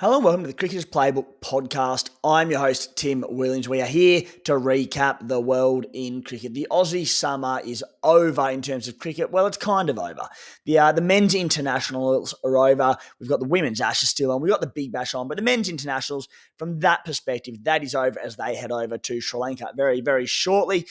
Hello and welcome to the Cricketers Playbook podcast. I'm your host, Tim Williams. We are here to recap the world in cricket. The Aussie summer is over in terms of cricket. Well, it's kind of over. The men's internationals are over. We've got the women's Ashes still on. We've got the Big Bash on. But the men's internationals, from that perspective, that is over as they head over to Sri Lanka very, very shortly.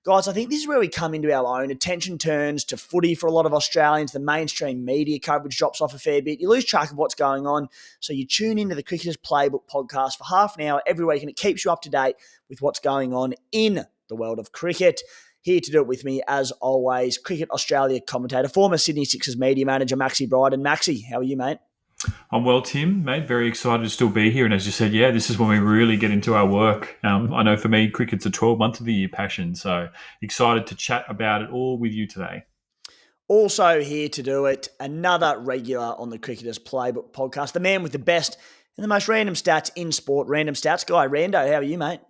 Guys, I think this is where we come into our own. Attention turns to footy for a lot of Australians. The mainstream media coverage drops off a fair bit. You lose track of what's going on. So you tune into the Cricketers Playbook podcast for half an hour every week, and it keeps you up to date with what's going on in the world of cricket. Here to do it with me, as always, Cricket Australia commentator, former Sydney Sixers media manager, Bryden. Maxi, how are you, mate? I'm well, Tim, mate. Very excited to still be here. And as you said, this is when we really get into our work. I know for me, cricket's a 12-month of the year passion. So excited to chat about it all with you today. Also here to do it, another regular on the Cricketers Playbook podcast, the man with the best and the most random stats in sport, Random Stats Guy. Rando, how are you, mate?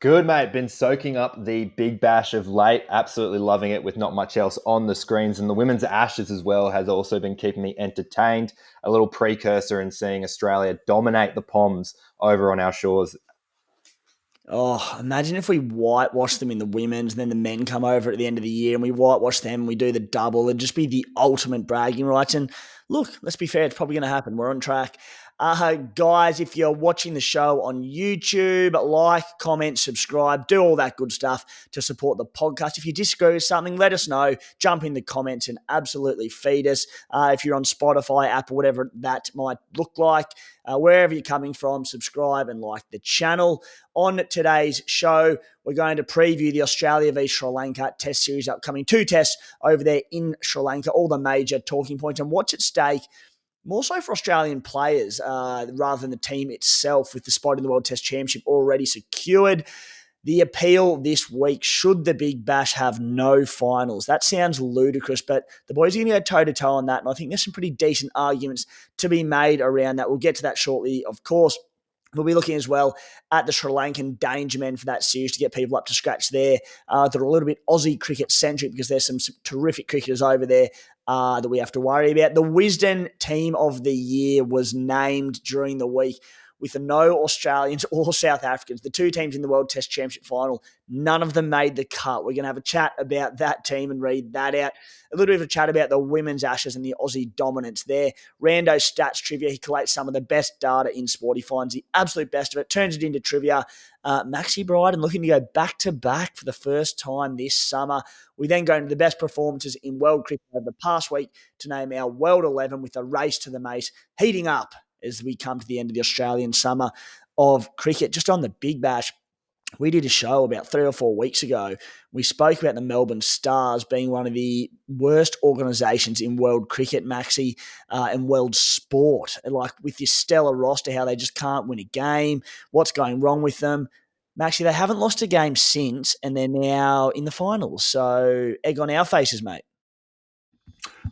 Good, mate. Been soaking up the Big Bash of late. Absolutely loving it with not much else on the screens. And the Women's Ashes as well has also been keeping me entertained. A little precursor in seeing Australia dominate the Poms over on our shores. Oh, imagine if we whitewash them in the women's and then the men come over at the end of the year and we whitewash them and we do the double. It'd just be the ultimate bragging rights. And look, let's be fair, it's probably going to happen. We're on track. Guys, if you're watching the show on YouTube, like, comment, subscribe, do all that good stuff to support the podcast. If you disagree with something, let us know. Jump in the comments and absolutely feed us. If you're on Spotify, Apple, whatever that might look like, wherever you're coming from, subscribe and like the channel. On today's show, we're going to preview the Australia v Sri Lanka Test series upcoming. 2 tests over there in Sri Lanka, all the major talking points and what's at stake, more so for Australian players rather than the team itself, with the spot in the World Test Championship already secured. The appeal this week, should the Big Bash have no finals? That sounds ludicrous, but the boys are going to go toe-to-toe on that, and I think there's some pretty decent arguments to be made around that. We'll get to that shortly, of course. We'll be looking as well at the Sri Lankan danger men for that series to get people up to scratch there. They're a little bit Aussie cricket-centric because there's some terrific cricketers over there that we have to worry about. The Wisden Team of the Year was named during the week, with no Australians or South Africans. The 2 teams in the World Test Championship final, none of them made the cut. We're going to have a chat about that team and read that out. A little bit of a chat about the women's Ashes and the Aussie dominance there. Rando stats trivia. He collates some of the best data in sport. He finds the absolute best of it, turns it into trivia. Maxi Bryden looking to go back-to-back for the first time this summer. We then go into the best performances in world cricket over the past week to name our World 11, with a race to the mace heating up as we come to the end of the Australian summer of cricket. Just on the Big Bash, we did a show about 3 or 4 weeks ago. We spoke about the Melbourne Stars being one of the worst organisations in world cricket, Maxi, and world sport. Like, with this stellar roster, how they just can't win a game, what's going wrong with them. Maxi, they haven't lost a game since, and they're now in the finals. So, egg on our faces, mate.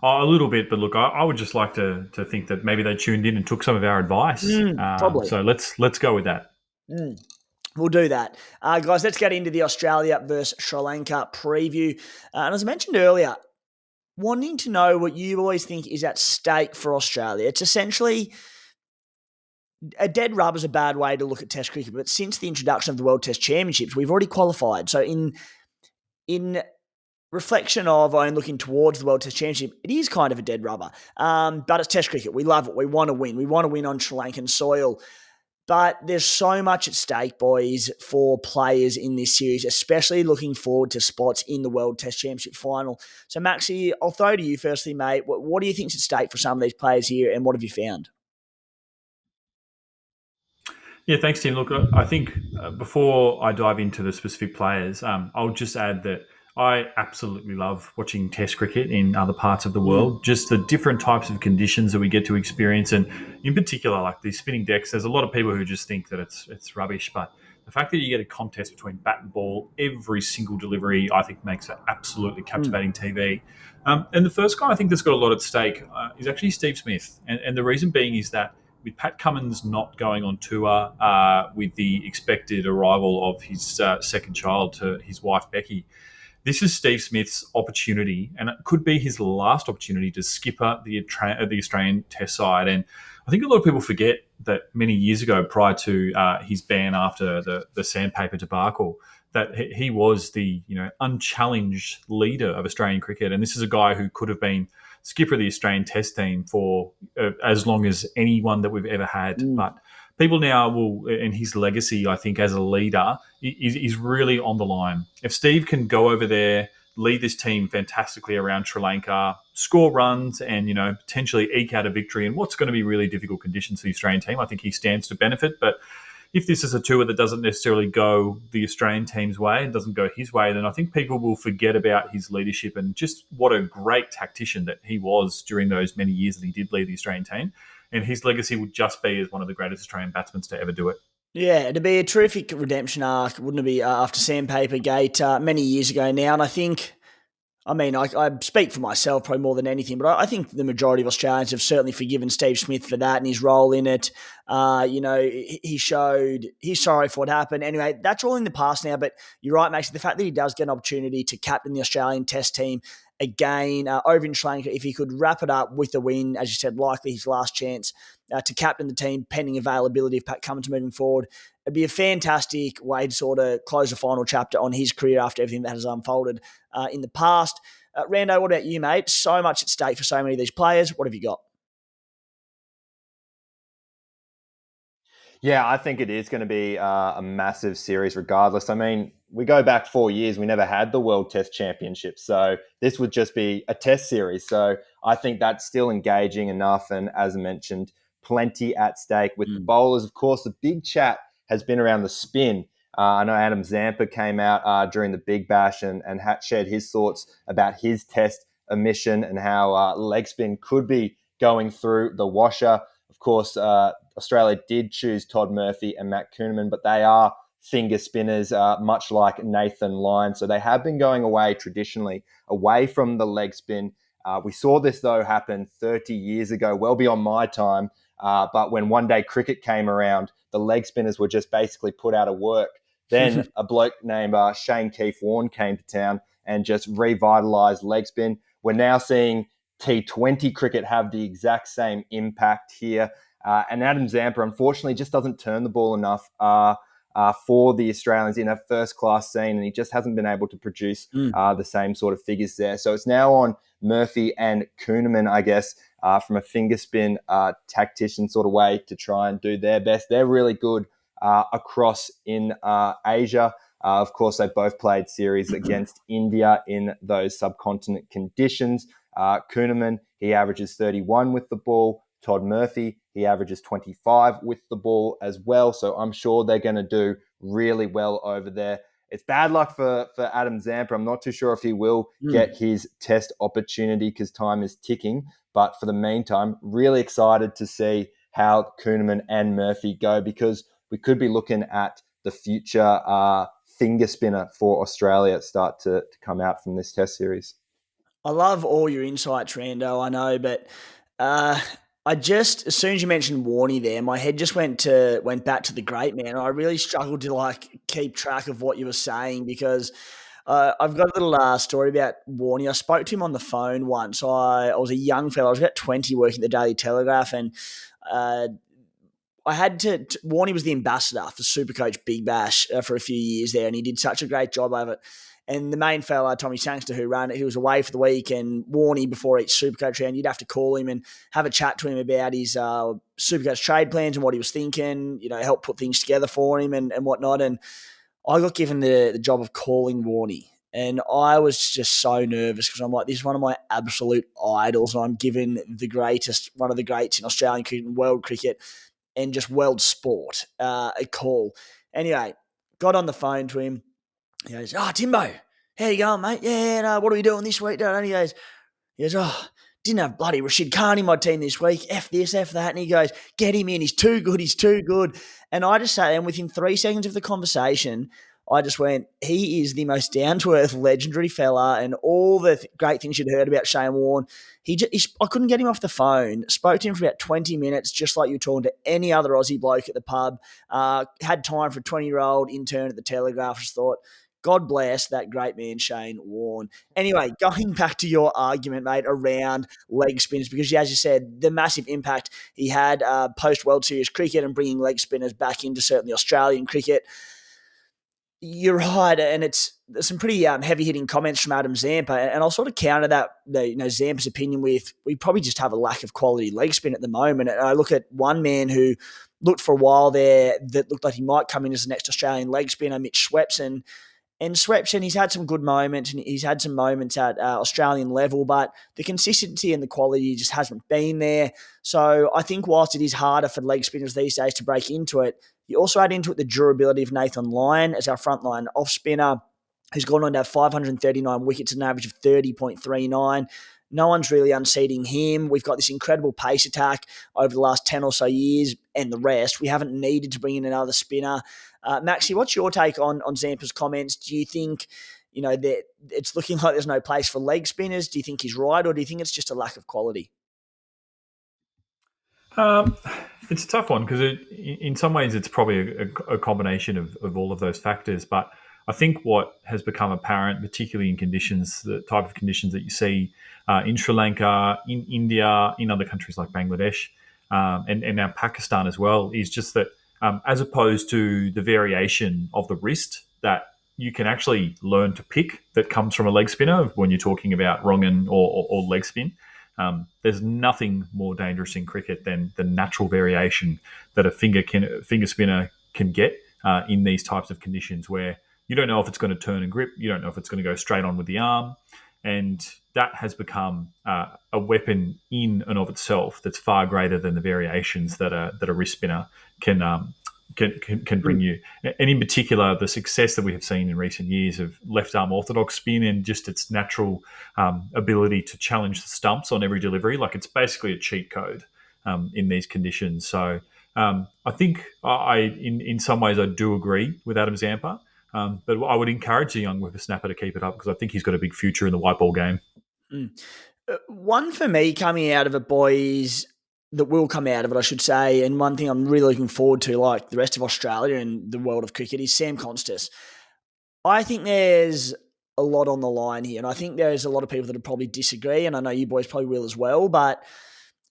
A little bit, but look, I would just like to think that maybe they tuned in and took some of our advice. Probably. So let's go with that. We'll do that. Guys, let's get into the Australia versus Sri Lanka preview. And as I mentioned earlier, wanting to know what you always think is at stake for Australia. It's essentially, a dead rubber is a bad way to look at Test cricket, but since the introduction of the World Test Championships, we've already qualified. So in reflection of and looking towards the World Test Championship, it is kind of a dead rubber. But it's Test cricket. We love it. We want to win. We want to win on Sri Lankan soil. But there's so much at stake, boys, for players in this series, especially looking forward to spots in the World Test Championship final. So, Maxi, I'll throw to you firstly, mate. What do you think's at stake for some of these players here, and what have you found? Yeah, thanks, Tim. Look, I think before I dive into the specific players, I'll just add that I absolutely love watching Test cricket in other parts of the world. Just the different types of conditions that we get to experience, and in particular, like these spinning decks. There's a lot of people who just think that it's rubbish, but the fact that you get a contest between bat and ball every single delivery, I think, makes it absolutely captivating TV. And the first guy I think that's got a lot at stake is actually Steve Smith, and the reason being is that with Pat Cummins not going on tour, with the expected arrival of his second child to his wife Becky, this is Steve Smith's opportunity, and it could be his last opportunity to skipper the Australian Test side. And I think a lot of people forget that many years ago, prior to his ban after the sandpaper debacle, that he was the unchallenged leader of Australian cricket. And this is a guy who could have been skipper of the Australian Test team for as long as anyone that we've ever had. But people now will, and his legacy, I think, as a leader is really on the line. If Steve can go over there, lead this team fantastically around Sri Lanka, score runs, and potentially eke out a victory in what's going to be really difficult conditions for the Australian team, I think he stands to benefit. But if this is a tour that doesn't necessarily go the Australian team's way and doesn't go his way, then I think people will forget about his leadership and just what a great tactician that he was during those many years that he did lead the Australian team. And his legacy would just be as one of the greatest Australian batsmen to ever do it. Yeah, it'd be a terrific redemption arc, wouldn't it be, after Sandpaper Gate many years ago now. And I speak for myself probably more than anything, but I think the majority of Australians have certainly forgiven Steve Smith for that and his role in it. He showed he's sorry for what happened. Anyway, that's all in the past now, but you're right, Max. The fact that he does get an opportunity to captain the Australian Test team again over in Sri Lanka, if he could wrap it up with the win, as you said, likely his last chance to captain the team pending availability of Pat Cummins moving forward, it'd be a fantastic way to sort of close the final chapter on his career after everything that has unfolded in the past. Rando, what about you, mate? So much at stake for so many of these players. What have you got? Yeah, I think it is going to be a massive series regardless. I mean, we go back 4 years, we never had the World Test Championship. So this would just be a test series. So I think that's still engaging enough. And as mentioned, plenty at stake with the bowlers. Of course, the big chat has been around the spin. I know Adam Zampa came out during the Big Bash and shared his thoughts about his test omission and how leg spin could be going through the washer. Of course, Australia did choose Todd Murphy and Matt Kuhnemann, but they are finger spinners, much like Nathan Lyon. So they have been going away traditionally, away from the leg spin. We saw this, though, happen 30 years ago, well beyond my time. But when one day cricket came around, the leg spinners were just basically put out of work. Then a bloke named Shane Keith-Warne came to town and just revitalised leg spin. We're now seeing T20 cricket have the exact same impact here. And Adam Zampa, unfortunately, just doesn't turn the ball enough for the Australians in a first-class scene, and he just hasn't been able to produce the same sort of figures there. So it's now on Murphy and Kuhnemann, I guess, from a finger spin tactician sort of way to try and do their best. They're really good across in Asia. Of course, they both played series against India in those subcontinent conditions. Kuhnemann, he averages 31 with the ball. Todd Murphy, he averages 25 with the ball as well. So I'm sure they're going to do really well over there. It's bad luck for Adam Zampa. I'm not too sure if he will get his test opportunity because time is ticking. But for the meantime, really excited to see how Kuhnemann and Murphy go because we could be looking at the future finger spinner for Australia start to come out from this test series. I love all your insights, Rando, I know, but as soon as you mentioned Warney there, my head just went back to the great man. I really struggled to keep track of what you were saying because I've got a little story about Warney. I spoke to him on the phone once. I was a young fellow. I was about 20 working at the Daily Telegraph, and I had to Warney was the ambassador for Supercoach Big Bash for a few years there, and he did such a great job of it. And the main fella, Tommy Sangster, who ran it, he was away for the week, and Warney, before each Supercoach round, you'd have to call him and have a chat to him about his Supercoach trade plans and what he was thinking, help put things together for him and whatnot. And I got given the job of calling Warney, and I was just so nervous because I'm like, this is one of my absolute idols, and I'm given one of the greats in Australian cricket and world cricket and just world sport a call. Anyway, got on the phone to him. He goes, Timbo, how you going, mate? Yeah, no, what are we doing this week? And he goes, didn't have bloody Rashid Khan in my team this week. F this, F that. And he goes, get him in. He's too good. And I just sat there, and within 3 seconds of the conversation, I just went, he is the most down-to-earth, legendary fella, and all the great things you'd heard about Shane Warne. I couldn't get him off the phone. Spoke to him for about 20 minutes, just like you were talking to any other Aussie bloke at the pub. Had time for a 20-year-old intern at the Telegraph. Just thought, God bless that great man, Shane Warne. Anyway, going back to your argument, mate, around leg spinners, because as you said, the massive impact he had post-World Series cricket and bringing leg spinners back into certainly Australian cricket. You're right, and there's some pretty heavy-hitting comments from Adam Zampa, and I'll sort of counter that, Zampa's opinion with, we probably just have a lack of quality leg spin at the moment. And I look at one man who looked for a while there that looked like he might come in as the next Australian leg spinner, Mitch Swepson. And Swepson, he's had some good moments, and he's had some moments at Australian level, but the consistency and the quality just hasn't been there. So I think whilst it is harder for leg spinners these days to break into it, you also add into it the durability of Nathan Lyon as our frontline off spinner, who's gone on to have 539 wickets at an average of 30.39. No one's really unseating him. We've got this incredible pace attack over the last 10 or so years and the rest. We haven't needed to bring in another spinner. Maxi, what's your take on Zampa's comments? Do you think, that it's looking like there's no place for leg spinners? Do you think he's right, or do you think it's just a lack of quality? It's a tough one because in some ways it's probably a combination of all of those factors. But I think what has become apparent, particularly in conditions, the type of conditions that you see in Sri Lanka, in India, in other countries like Bangladesh, and now Pakistan as well, is just that as opposed to the variation of the wrist that you can actually learn to pick that comes from a leg spinner when you're talking about wrong or leg spin. There's nothing more dangerous in cricket than the natural variation that a finger spinner can get in these types of conditions where you don't know if it's going to turn and grip, you don't know if it's going to go straight on with the arm, and that has become a weapon in and of itself that's far greater than the variations that a wrist spinner can bring you. And in particular, the success that we have seen in recent years of left arm orthodox spin and just its natural ability to challenge the stumps on every delivery. Like, it's basically a cheat code in these conditions. So I think in some ways I do agree with Adam Zampa, but I would encourage the young whippersnapper to keep it up because I think he's got a big future in the white ball game. One for me coming out of it, boys, that will come out of it, I should say, and one thing I'm really looking forward to, like the rest of Australia and the world of cricket, is Sam Konstas. I think there's a lot on the line here, and I think there's a lot of people that would probably disagree, and I know you boys probably will as well, but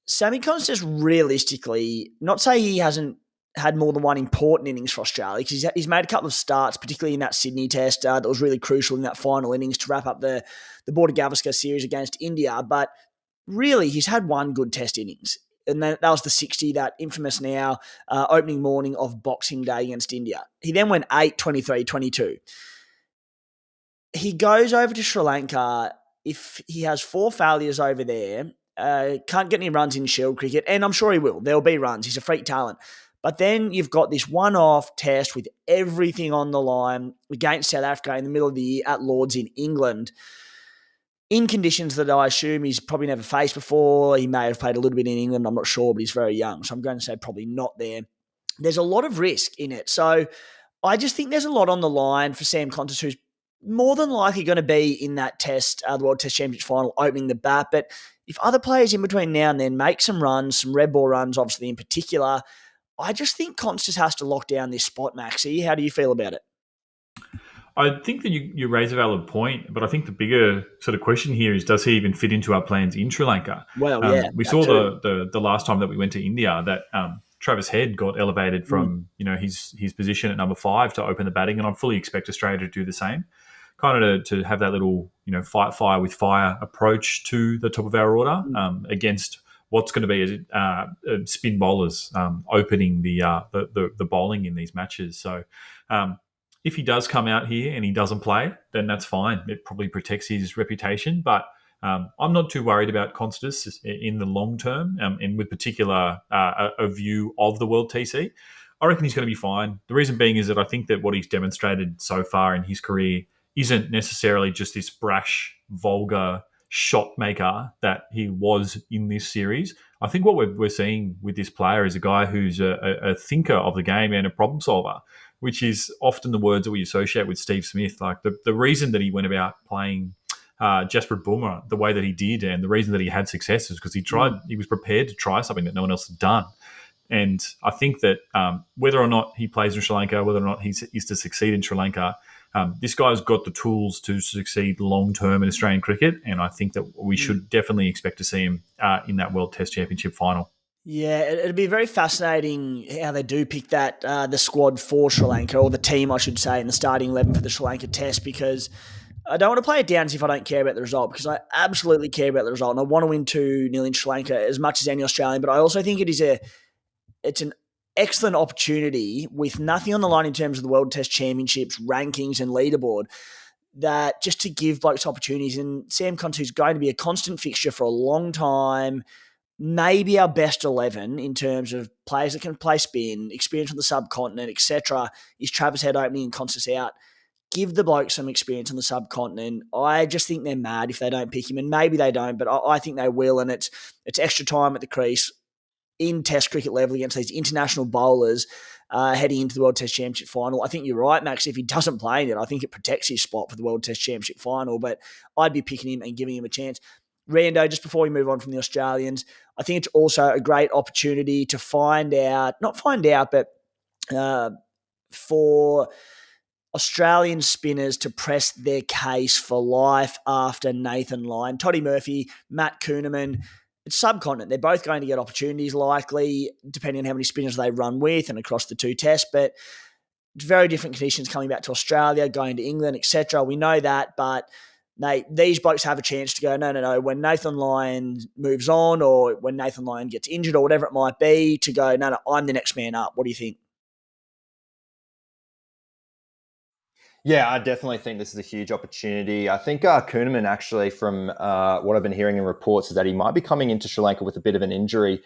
Sammy Konstas, realistically, not say he hasn't had more than one important innings for Australia, because he's made a couple of starts, particularly in that Sydney Test, that was really crucial in that final innings to wrap up the Border Gavaskar series against India, but really he's had one good Test innings. And that was the 60, that infamous now opening morning of Boxing Day against India. He then went 8, 23, 22. He goes over to Sri Lanka. If he has 4 failures over there, can't get any runs in Shield cricket, and I'm sure he will. There'll be runs. He's a freak talent. But then you've got this one-off test with everything on the line against South Africa in the middle of the year at Lords in England, in conditions that I assume he's probably never faced before. He may have played a little bit in England, I'm not sure, but he's very young. So I'm going to say probably not there. There's a lot of risk in it. So I just think there's a lot on the line for Sam Konstas, who's more than likely going to be in that test, the World Test Championship final, opening the bat. But if other players in between now and then make some runs, some red ball runs, obviously in particular, I just think Konstas has to lock down this spot, Maxi. How do you feel about it? I think that you raise a valid point, but I think the bigger sort of question here is, does he even fit into our plans in Sri Lanka? Well, yeah. We saw the last time that we went to India that Travis Head got elevated from his position at number 5 to open the batting, and I fully expect Australia to do the same, kind of to have that little fight fire with fire approach to the top of our order against what's going to be spin bowlers opening the bowling in these matches. So if he does come out here and he doesn't play, then that's fine. It probably protects his reputation. But I'm not too worried about Konstas in the long term, and with particular a view of the World TC. I reckon he's going to be fine. The reason being is that I think that what he's demonstrated so far in his career isn't necessarily just this brash, vulgar shot maker that he was in this series. I think what we're seeing with this player is a guy who's a thinker of the game and a problem solver, which is often the words that we associate with Steve Smith. Like the reason that he went about playing Jasprit Bumrah the way that he did, and the reason that he had success, is because he was prepared to try something that no one else had done. And I think that whether or not he plays in Sri Lanka, whether or not he is to succeed in Sri Lanka, This guy's got the tools to succeed long-term in Australian cricket, and I think that we should definitely expect to see him in that World Test Championship final. Yeah, it'd be very fascinating how they do pick that the squad for Sri Lanka, or the team, I should say, in the starting 11 for the Sri Lanka Test, because I don't want to play it down as if I don't care about the result, because I absolutely care about the result, and I want to win 2-0 in Sri Lanka as much as any Australian, but I also think it's an excellent opportunity with nothing on the line in terms of the World Test Championships, rankings and leaderboard, that just to give blokes opportunities. And Sam Konstas, who's going to be a constant fixture for a long time, maybe our best 11 in terms of players that can play spin, experience on the subcontinent, etc., is Travis Head opening and Konstas out. Give the bloke some experience on the subcontinent. I just think they're mad if they don't pick him, and maybe they don't, but I think they will, and it's extra time at the crease in Test cricket level against these international bowlers heading into the World Test Championship final. I think you're right, Max. If he doesn't play in it, I think it protects his spot for the World Test Championship final, but I'd be picking him and giving him a chance. Rando, just before we move on from the Australians, I think it's also a great opportunity to for Australian spinners to press their case for life after Nathan Lyon. Toddy Murphy, Matt Kuhneman, it's subcontinent. They're both going to get opportunities likely, depending on how many spinners they run with and across the two tests, but it's very different conditions coming back to Australia, going to England, etc. We know that, but these blokes have a chance to go, no. When Nathan Lyon moves on, or when Nathan Lyon gets injured, or whatever it might be, to go, no, I'm the next man up. What do you think? Yeah, I definitely think this is a huge opportunity. I think Kuhneman, actually, from what I've been hearing in reports, is that he might be coming into Sri Lanka with a bit of an injury,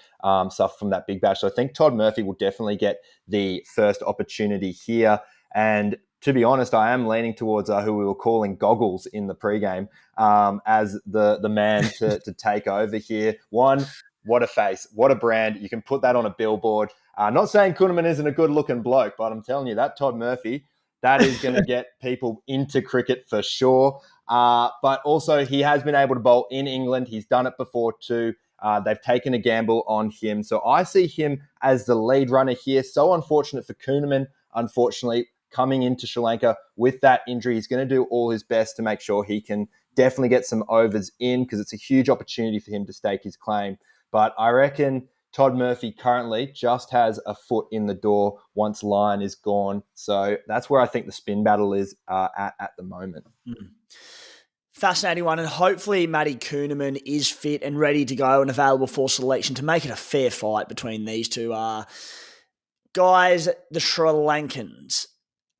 stuff from that big bash. So I think Todd Murphy will definitely get the first opportunity here. And to be honest, I am leaning towards who we were calling Goggles in the pregame as the man to take over here. One, what a face, what a brand. You can put that on a billboard. Not saying Kuhneman isn't a good-looking bloke, but I'm telling you, that Todd Murphy, that is going to get people into cricket for sure. But also, he has been able to bowl in England. He's done it before too. They've taken a gamble on him. So I see him as the lead runner here. So unfortunate for Kuhneman, unfortunately, coming into Sri Lanka with that injury. He's going to do all his best to make sure he can definitely get some overs in, because it's a huge opportunity for him to stake his claim. But I reckon Todd Murphy currently just has a foot in the door once Lyon is gone. So that's where I think the spin battle is at the moment. Fascinating one. And hopefully Matty Kuhneman is fit and ready to go and available for selection to make it a fair fight between these two guys. The Sri Lankans,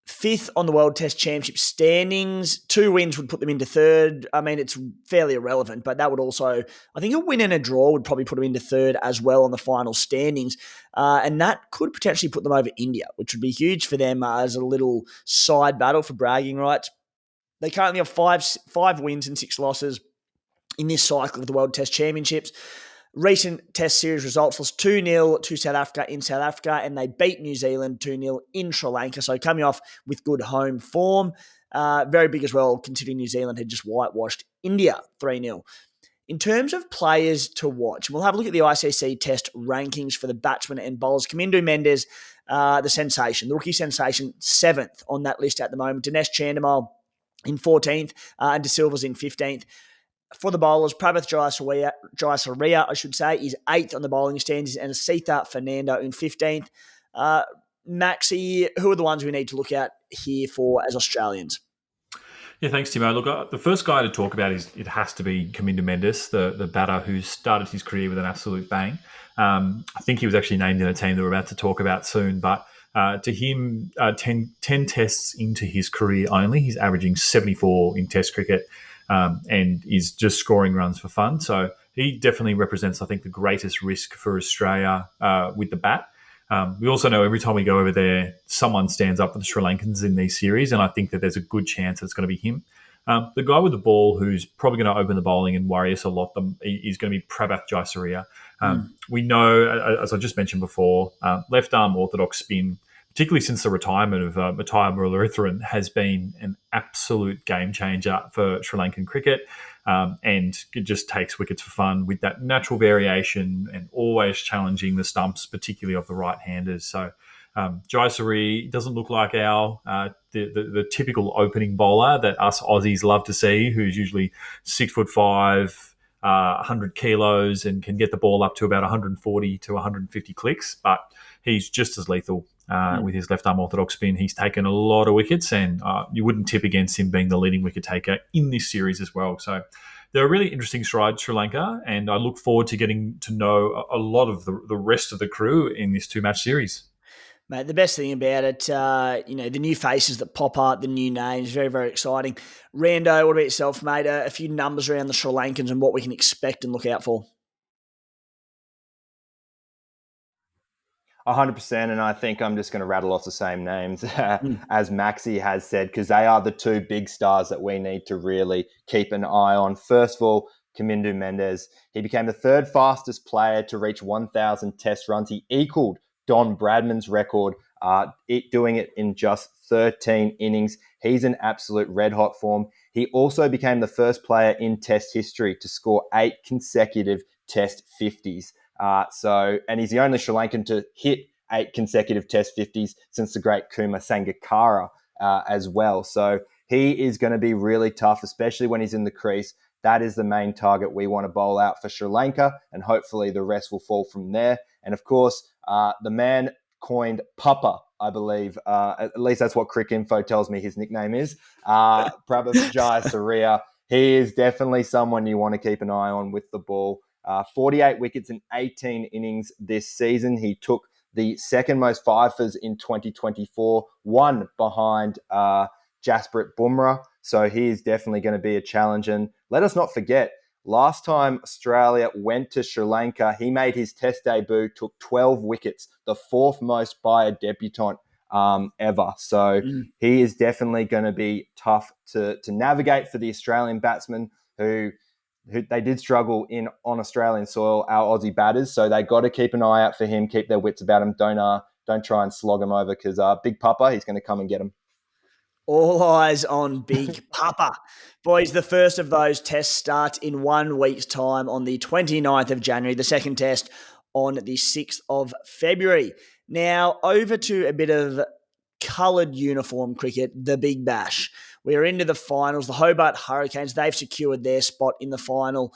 5th on the World Test Championship standings. 2 wins would put them into 3rd. I mean, it's fairly irrelevant, but that would also, I think a win and a draw would probably put them into 3rd as well on the final standings. And that could potentially put them over India, which would be huge for them as a little side battle for bragging rights. They currently have 5 wins and 6 losses in this cycle of the World Test Championships. Recent Test series results was 2-0 to South Africa in South Africa, and they beat New Zealand 2-0 in Sri Lanka. So coming off with good home form. Very big as well, considering New Zealand had just whitewashed India 3-0. In terms of players to watch, we'll have a look at the ICC Test rankings for the batsmen and bowlers. Kamindu Mendes, the sensation, the rookie sensation, 7th on that list at the moment. Dinesh Chandimal in 14th, and De Silva's in 15th. For the bowlers, Prabhat Jayasuriya, I should say, is 8th on the bowling standings, and Sitha Fernando in 15th. Maxi, who are the ones we need to look at here for as Australians? Yeah, thanks, Timo. Look, the first guy to talk about it has to be Kamindu Mendes, the batter who started his career with an absolute bang. I think he was actually named in a team that we're about to talk about soon, but to him, 10 tests into his career only, he's averaging 74 in Test cricket. And is just scoring runs for fun. So he definitely represents, I think, the greatest risk for Australia with the bat. We also know every time we go over there, someone stands up for the Sri Lankans in these series, and I think that there's a good chance it's going to be him. The guy with the ball who's probably going to open the bowling and worry us a lot is going to be Prabhat Jayasuriya. We know, as I just mentioned before, left-arm orthodox spin, particularly since the retirement of Matthaya Muralitharan, has been an absolute game changer for Sri Lankan cricket, and it just takes wickets for fun with that natural variation and always challenging the stumps, particularly of the right-handers. So Jai doesn't look like the typical opening bowler that us Aussies love to see, who's usually 6'5", 100 kilos, and can get the ball up to about 140 to 150 clicks. But he's just as lethal with his left arm orthodox spin. He's taken a lot of wickets, and you wouldn't tip against him being the leading wicket taker in this series as well. So they're a really interesting stride, Sri Lanka, and I look forward to getting to know a lot of the rest of the crew in this 2-match series. Mate, the best thing about it, the new faces that pop up, the new names, very, very exciting. Rando, what about yourself, mate? A few numbers around the Sri Lankans and what we can expect and look out for. 100%, and I think I'm just going to rattle off the same names as Maxi has said, because they are the two big stars that we need to really keep an eye on. First of all, Kamindu Mendes. He became the third fastest player to reach 1,000 test runs. He equaled Don Bradman's record, doing it in just 13 innings. He's in absolute red-hot form. He also became the first player in test history to score 8 consecutive test 50s. And he's the only Sri Lankan to hit 8 consecutive test 50s since the great Kumar Sangakkara as well. So he is going to be really tough, especially when he's in the crease. That is the main target we want to bowl out for Sri Lanka, and hopefully the rest will fall from there. And of course, the man coined Papa, I believe, at least that's what Crick Info tells me his nickname is, Prabha Jayasuriya. He is definitely someone you want to keep an eye on with the ball. 48 wickets in 18 innings this season. He took the second most fifers in 2024, one behind Jasprit Bumrah. So he is definitely going to be a challenge. And let us not forget, last time Australia went to Sri Lanka, he made his test debut, took 12 wickets, the fourth most by a debutant ever. So he is definitely going to be tough to navigate for the Australian batsmen who they did struggle on Australian soil, our Aussie batters. So they got to keep an eye out for him, keep their wits about him. Don't try and slog him over, because Big Papa, he's going to come and get him. All eyes on Big Papa. Boys, the first of those tests starts in 1 week's time on the 29th of January, the second test on the 6th of February. Now, over to a bit of coloured uniform cricket, the Big Bash. We're into the finals. The Hobart Hurricanes, they've secured their spot in the final.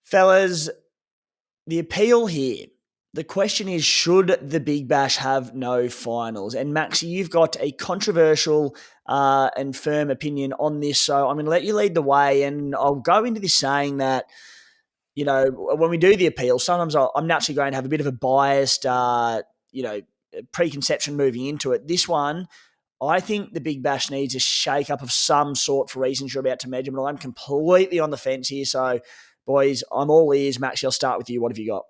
Fellas, the appeal here, the question is, should the Big Bash have no finals? And Maxi, you've got a controversial and firm opinion on this, so I'm going to let you lead the way, and I'll go into this saying that, when we do the appeal, sometimes I'm naturally going to have a bit of a biased, preconception moving into it. This one, I think the Big Bash needs a shake-up of some sort for reasons you're about to mention, but I'm completely on the fence here. So, boys, I'm all ears. Maxi, I'll start with you. What have you got?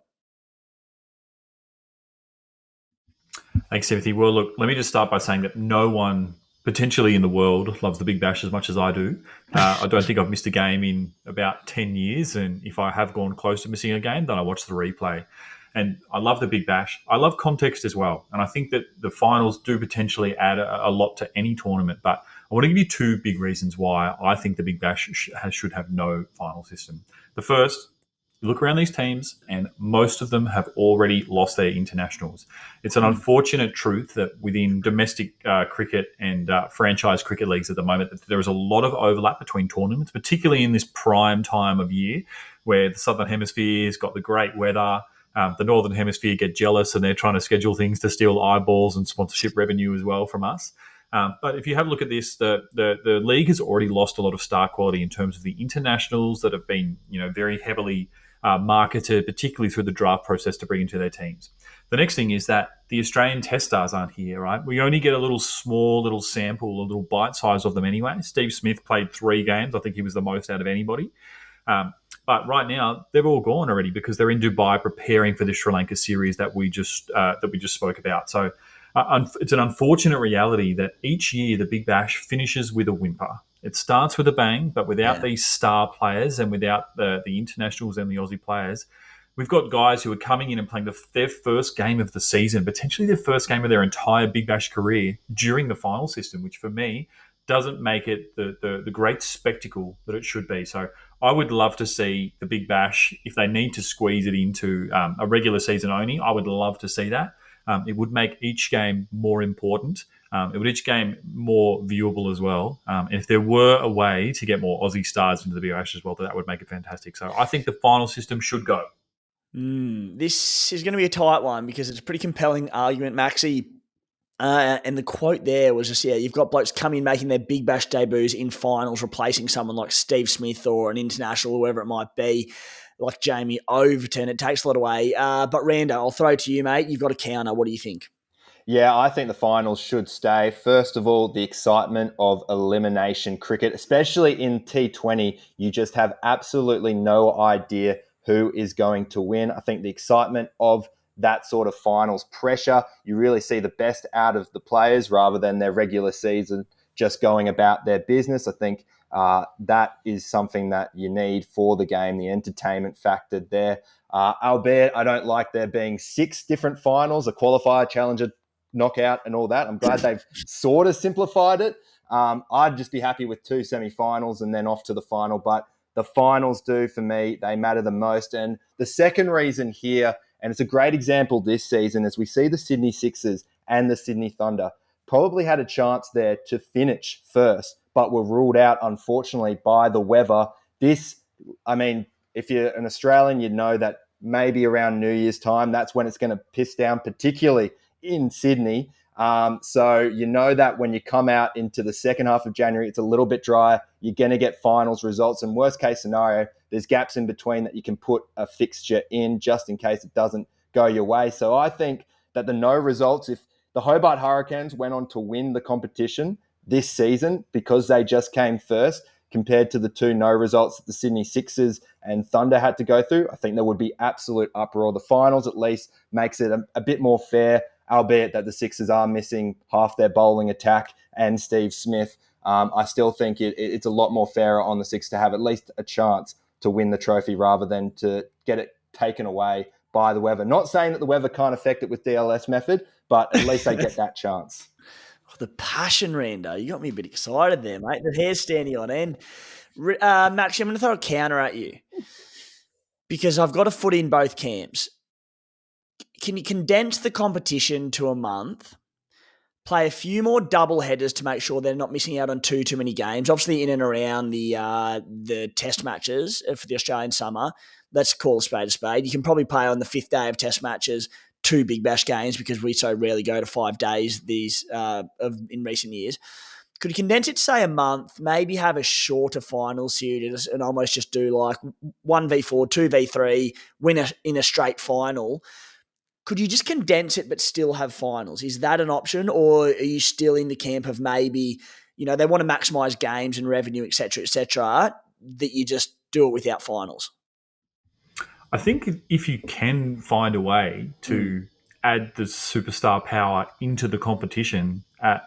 Thanks, Timothy. Well, look, let me just start by saying that no one potentially in the world loves the Big Bash as much as I do. I don't think I've missed a game in about 10 years, and if I have gone close to missing a game, then I watch the replay. And I love the Big Bash. I love context as well. And I think that the finals do potentially add a lot to any tournament. But I want to give you 2 big reasons why I think the Big Bash should have no final system. The first, you look around these teams and most of them have already lost their internationals. It's an unfortunate truth that within domestic cricket and franchise cricket leagues at the moment, that there is a lot of overlap between tournaments, particularly in this prime time of year where the Southern Hemisphere's got the great weather. The Northern Hemisphere get jealous and they're trying to schedule things to steal eyeballs and sponsorship revenue as well from us. But if you have a look at this, the league has already lost a lot of star quality in terms of the internationals that have been, very heavily marketed, particularly through the draft process to bring into their teams. The next thing is that the Australian test stars aren't here, right? We only get a little sample, a little bite size of them anyway. Steve Smith played 3 games. I think he was the most out of anybody. But right now, they've all gone already because they're in Dubai preparing for the Sri Lanka series that we just spoke about. So it's an unfortunate reality that each year the Big Bash finishes with a whimper. It starts with a bang, but without these star players and without the internationals and the Aussie players, we've got guys who are coming in and playing their first game of the season, potentially their first game of their entire Big Bash career during the final system, which for me doesn't make it the great spectacle that it should be. So I would love to see the Big Bash, if they need to squeeze it into a regular season only, I would love to see that. It would make each game more important. It would each game more viewable as well. And if there were a way to get more Aussie stars into the Big Bash as well, that would make it fantastic. So I think the final system should go. This is going to be a tight one because it's a pretty compelling argument, Maxi. And the quote there was just, you've got blokes coming in making their Big Bash debuts in finals, replacing someone like Steve Smith or an international, whoever it might be, like Jamie Overton. It takes a lot away. But Rando, I'll throw it to you, mate. You've got a counter. What do you think? Yeah, I think the finals should stay. First of all, the excitement of elimination cricket, especially in T20, you just have absolutely no idea who is going to win. I think the excitement of that sort of finals pressure, you really see the best out of the players rather than their regular season just going about their business. I think that is something that you need for the game, the entertainment factor there. Albeit I don't like there being 6 different finals, a qualifier, challenger, knockout and all that. I'm glad they've sort of simplified it. I'd just be happy with 2 semi-finals and then off to the final. But the finals do, for me, they matter the most. And the second reason here, and it's a great example this season, as we see the Sydney Sixers and the Sydney Thunder probably had a chance there to finish first, but were ruled out, unfortunately, by the weather. This, I mean, if you're an Australian, you'd know that maybe around New Year's time, that's when it's going to piss down, particularly in Sydney. So you know that when you come out into the second half of January, it's a little bit drier. You're going to get finals results. And worst case scenario, there's gaps in between that you can put a fixture in just in case it doesn't go your way. So I think that the no results, if the Hobart Hurricanes went on to win the competition this season because they just came first, compared to the 2 no results that the Sydney Sixers and Thunder had to go through, I think there would be absolute uproar. The finals at least makes it a bit more fair, albeit that the Sixers are missing half their bowling attack and Steve Smith. I still think it's a lot more fairer on the Sixers to have at least a chance to win the trophy rather than to get it taken away by the weather. Not saying that the weather can't affect it with DLS method, but at least they get that chance. Oh, the passion, Rando. You got me a bit excited there, mate. The hair's standing on end. Max, I'm going to throw a counter at you because I've got a foot in both camps. Can you condense the competition to a month, play a few more double headers to make sure they're not missing out on too many games? Obviously, in and around the test matches for the Australian summer, let's call a spade. You can probably play on the 5th day of test matches 2 Big Bash games because we so rarely go to 5 days in recent years. Could you condense it to, say, a month, maybe have a shorter final series and almost just do like 1v4, 2v3, win in a straight final? Could you just condense it but still have finals? Is that an option, or are you still in the camp of maybe, they want to maximise games and revenue, et cetera, that you just do it without finals? I think if you can find a way to add the superstar power into the competition,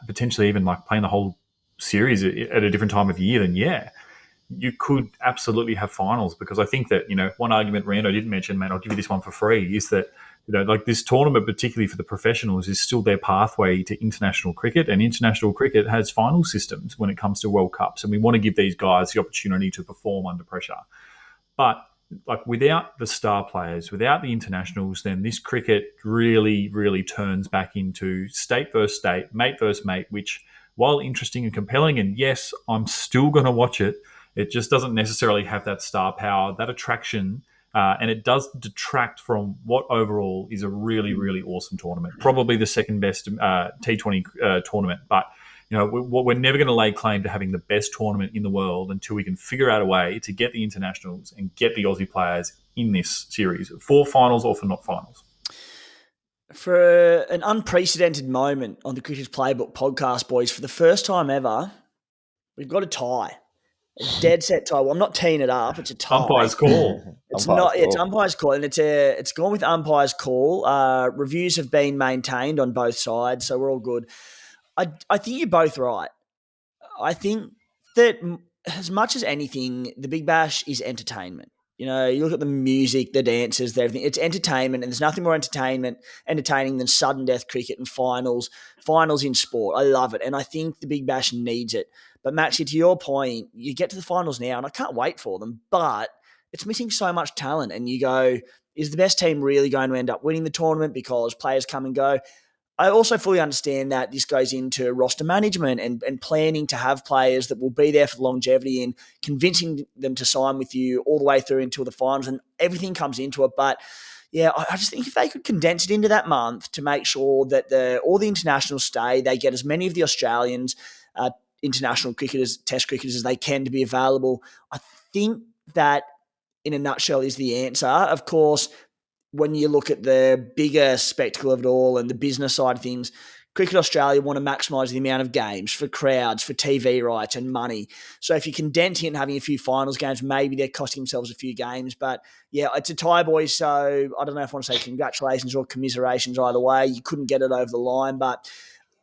potentially even like playing the whole series at a different time of year, then you could absolutely have finals. Because I think that, one argument Rando didn't mention, man, I'll give you this one for free, is that, like this tournament, particularly for the professionals, is still their pathway to international cricket. And international cricket has final systems when it comes to World Cups. And we want to give these guys the opportunity to perform under pressure. But like without the star players, without the internationals, then this cricket really, really turns back into state versus state, mate versus mate, which, while interesting and compelling, and yes, I'm still going to watch it, it just doesn't necessarily have that star power, that attraction, and it does detract from what overall is a really, really awesome tournament. Probably the second best T20 tournament, but we're never going to lay claim to having the best tournament in the world until we can figure out a way to get the internationals and get the Aussie players in this series for finals or for not finals. For an unprecedented moment on the Cricket's Playbook podcast, boys, for the first time ever, we've got a tie. A dead set tie. Well, I'm not teeing it up. It's a tie. Umpire's call. It's umpire's call, and it's gone with umpire's call. Reviews have been maintained on both sides, so we're all good. I think you're both right. I think that as much as anything, the Big Bash is entertainment. You look at the music, the dances, everything. It's entertainment, and there's nothing more entertaining than sudden death cricket and finals in sport. I love it, and I think the Big Bash needs it. But Maxie, to your point, you get to the finals now, and I can't wait for them, but it's missing so much talent. And you go, is the best team really going to end up winning the tournament because players come and go? I also fully understand that this goes into roster management and planning to have players that will be there for the longevity and convincing them to sign with you all the way through until the finals, and everything comes into it. But yeah, I just think if they could condense it into that month to make sure that all the internationals stay, they get as many of the Australians, international cricketers, test cricketers as they can to be available. I think that in a nutshell is the answer. Of course, when you look at the bigger spectacle of it all and the business side of things, Cricket Australia want to maximise the amount of games for crowds, for TV rights and money. So if you're condensing it and having a few finals games, maybe they're costing themselves a few games. But yeah, it's a tie, boys. So I don't know if I want to say congratulations or commiserations either way. You couldn't get it over the line, but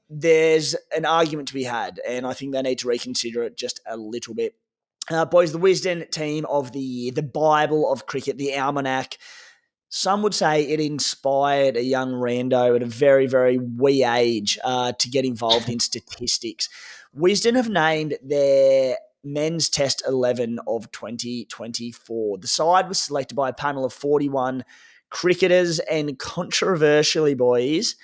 there's an argument to be had, and I think they need to reconsider it just a little bit. Boys, the Wisden Team of the year, the Bible of cricket, the almanac. Some would say it inspired a young rando at a very, very wee age to get involved in statistics. Wisden have named their men's Test 11 of 2024. The side was selected by a panel of 41 cricketers, and controversially, boys,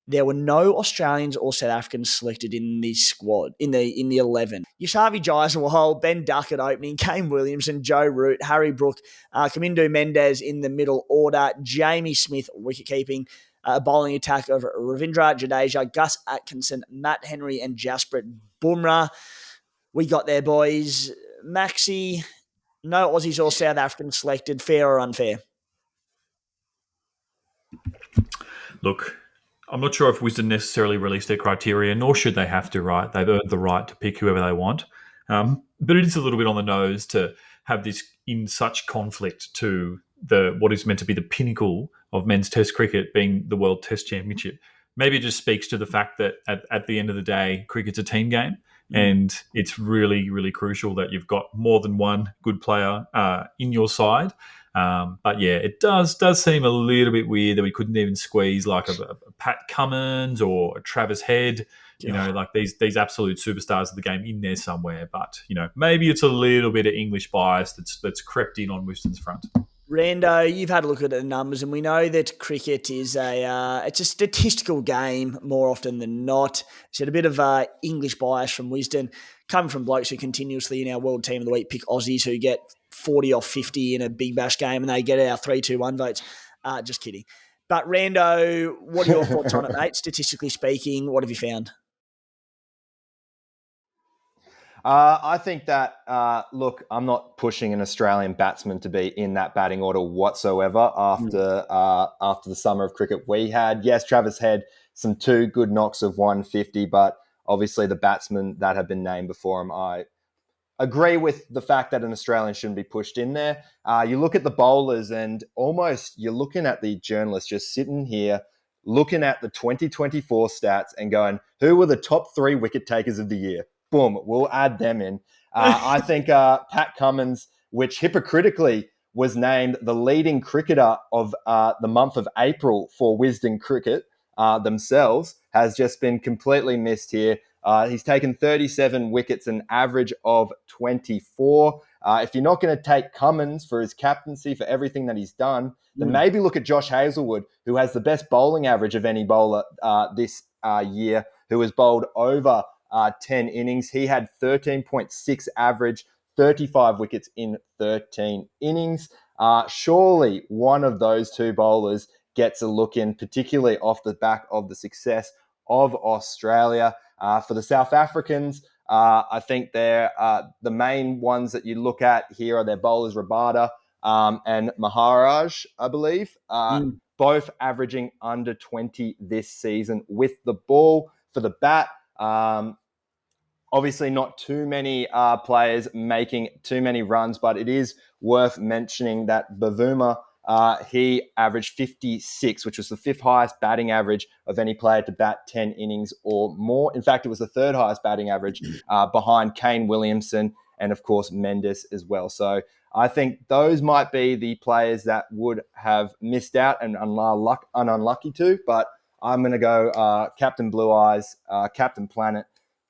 there were no Australians or South Africans selected in the squad, in the 11. Yashavi Jaiswal, Ben Duckett opening, Kane Williamson, Joe Root, Harry Brook, Kamindu Mendez in the middle order, Jamie Smith wicket-keeping, a bowling attack of Ravindra Jadeja, Gus Atkinson, Matt Henry and Jasprit Bumrah. We got there, boys. Maxi, no Aussies or South Africans selected, fair or unfair? Look, I'm not sure if Wisden necessarily released their criteria, nor should they have to, right? They've earned the right to pick whoever they want. But it is a little bit on the nose to have this in such conflict to what is meant to be the pinnacle of men's Test cricket being the World Test Championship. Maybe it just speaks to the fact that at the end of the day, cricket's a team game, and it's really, really crucial that you've got more than one good player in your side. But yeah, it does seem a little bit weird that we couldn't even squeeze like a Pat Cummins or a Travis Head, like these absolute superstars of the game in there somewhere. But maybe it's a little bit of English bias that's crept in on Wisden's front. Rando, you've had a look at the numbers, and we know that cricket is it's a statistical game more often than not. It's had a bit of English bias from Wisden, coming from blokes who continuously in our World Team of the Week pick Aussies who get 40 off 50 in a Big Bash game, and they get our 3-2-1 votes. Just kidding. But Rando, what are your thoughts on it, mate? Statistically speaking, what have you found? I think that, look, I'm not pushing an Australian batsman to be in that batting order whatsoever after the summer of cricket we had. Yes, Travis had some 2 good knocks of 150, but obviously the batsmen that have been named before him, I agree with the fact that an Australian shouldn't be pushed in there. You look at the bowlers and almost you're looking at the journalists just sitting here looking at the 2024 stats and going, who were the top 3 wicket takers of the year? Boom, we'll add them in. I think Pat Cummins, which hypocritically was named the leading cricketer of the month of April for Wisden Cricket themselves, has just been completely missed here. He's taken 37 wickets, an average of 24. If you're not going to take Cummins for his captaincy, for everything that he's done, then maybe look at Josh Hazlewood, who has the best bowling average of any bowler this year, who has bowled over 10 innings. He had 13.6 average, 35 wickets in 13 innings. Surely one of those 2 bowlers gets a look in, particularly off the back of the success of Australia. For the South Africans, I think they're the main ones that you look at here are their bowlers, Rabada and Maharaj, I believe, both averaging under 20 this season with the ball. For the bat, obviously not too many players making too many runs, but it is worth mentioning that Bavuma, he averaged 56, which was the 5th highest batting average of any player to bat 10 innings or more. In fact, it was the 3rd highest batting average behind Kane Williamson and, of course, Mendes as well. So I think those might be the players that would have missed out and unlucky to, but I'm going to go Captain Blue Eyes, Captain Planet,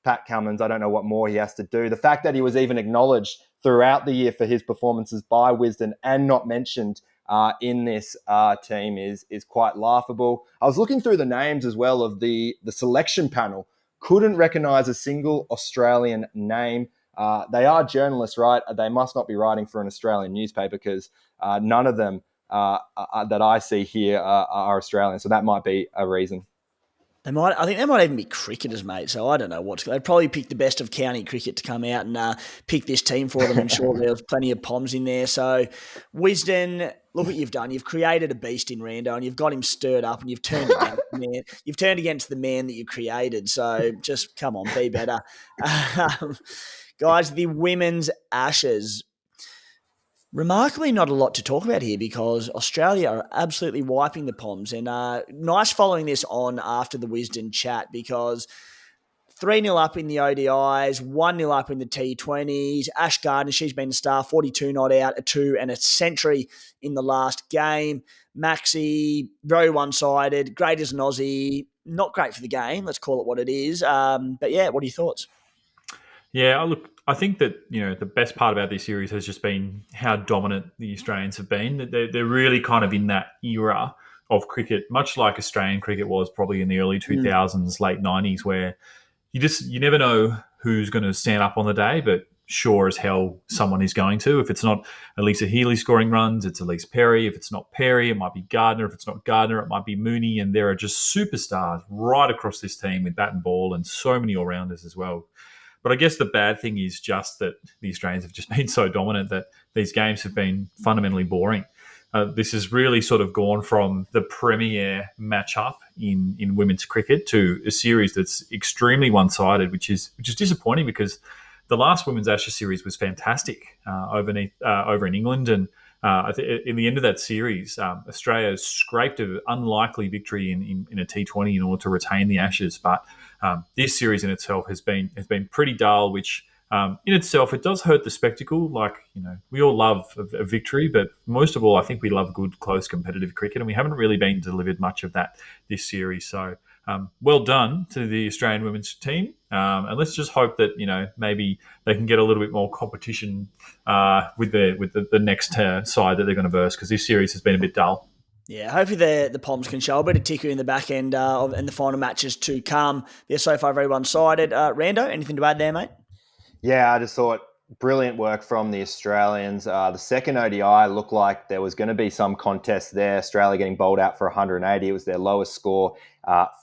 Pat Cummins. I don't know what more he has to do. The fact that he was even acknowledged throughout the year for his performances by Wisden and not mentioned in this team is quite laughable. I was looking through the names as well of the selection panel. Couldn't recognise a single Australian name. They are journalists, right? They must not be writing for an Australian newspaper because none of them that I see here are Australian. So that might be a reason. I think they might even be cricketers, mate. So I don't know what's. They'd probably pick the best of county cricket to come out and pick this team for them. I'm sure there's plenty of Poms in there. So, Wisden, look what you've done. You've created a beast in Rando, and you've got him stirred up, and you've turned against the man. You've turned against the man that you created. So just come on, be better, guys. The women's Ashes. Remarkably, not a lot to talk about here because Australia are absolutely wiping the Poms. And nice following this on after the Wisden chat because 3-0 up in the ODIs, 1-0 up in the T20s. Ash Gardner, she's been a star, 42 not out, a 2 and a century in the last game. Maxi, very one-sided, great as an Aussie, not great for the game, let's call it what it is. But yeah, what are your thoughts? Yeah, look, I think that the best part about this series has just been how dominant the Australians have been. They're really kind of in that era of cricket, much like Australian cricket was probably in the early 2000s, late 90s, where you never know who's going to stand up on the day, but sure as hell someone is going to. If it's not Elisa Healy scoring runs, it's Elise Perry. If it's not Perry, it might be Gardner. If it's not Gardner, it might be Mooney. And there are just superstars right across this team with bat and ball and so many all-rounders as well. But I guess the bad thing is just that the Australians have just been so dominant that these games have been fundamentally boring. This has really sort of gone from the premier matchup in women's cricket to a series that's extremely one-sided, which is disappointing because the last women's Ashes series was fantastic over in England, and in the end of that series, Australia scraped an unlikely victory in a T20 in order to retain the Ashes. But this series in itself has been pretty dull, which in itself it does hurt the spectacle. Like we all love a victory, but most of all, I think we love good, close, competitive cricket, and we haven't really been delivered much of that this series. So well done to the Australian women's team, and let's just hope that maybe they can get a little bit more competition with the next side that they're going to verse, because this series has been a bit dull. Yeah, hopefully the Poms can show a bit of ticker in the back end and the final matches to come. They're so far very one-sided. Rando, anything to add there, mate? Yeah, I just thought brilliant work from the Australians. The second ODI looked like there was going to be some contest there. Australia getting bowled out for 180. It was their lowest score,